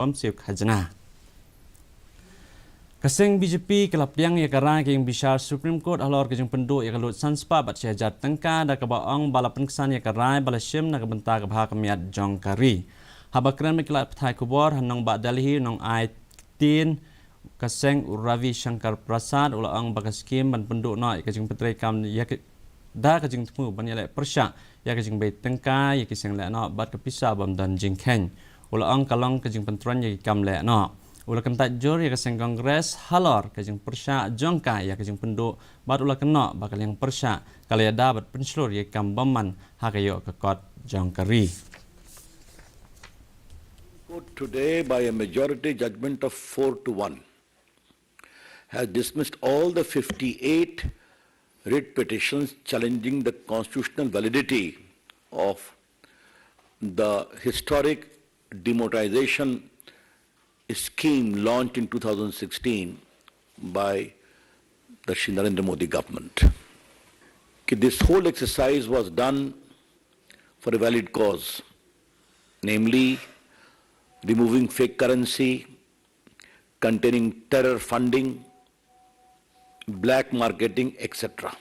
Pemsiuk Khazanah. Kaseng BJP kelap Pdiang Iaka yang bishar Supreme Court Halor ke Jingpynduh Iaka lut sanspa bat syajar Tyngka da kabaong balapan kesan Iaka balasim na kabenta kabha kamiat jongkari. Habakran mekilat petai kubor hanong ba Delhi nong ai tin kaseng Ravi Shankar Prasad ulaang bakaskim ban penduk no Iaka Jingpynduh kam Iaka da ka Jingtemu ban yalek persyak Iaka Jingbay Tyngka Iaka seng lek no bat kepisah bam dan jingkhen. Ulaang kalong ke Jingpynduh Iaka kam lek no. Ula kentat jur ya keseng kongres Halor ke jing persya jongka ya ke jing penduk bat ula kena bakal yang persya kalau ya dapat penselur ya kam baman hakayo ke kot jongkari. Today by a majority judgment of 4-1 has dismissed all the 58 writ petitions challenging the constitutional validity of the historic demonetization scheme launched in 2016 by the Narendra Modi government. This whole exercise was done for a valid cause, namely removing fake currency, containing terror funding, black marketing, etc.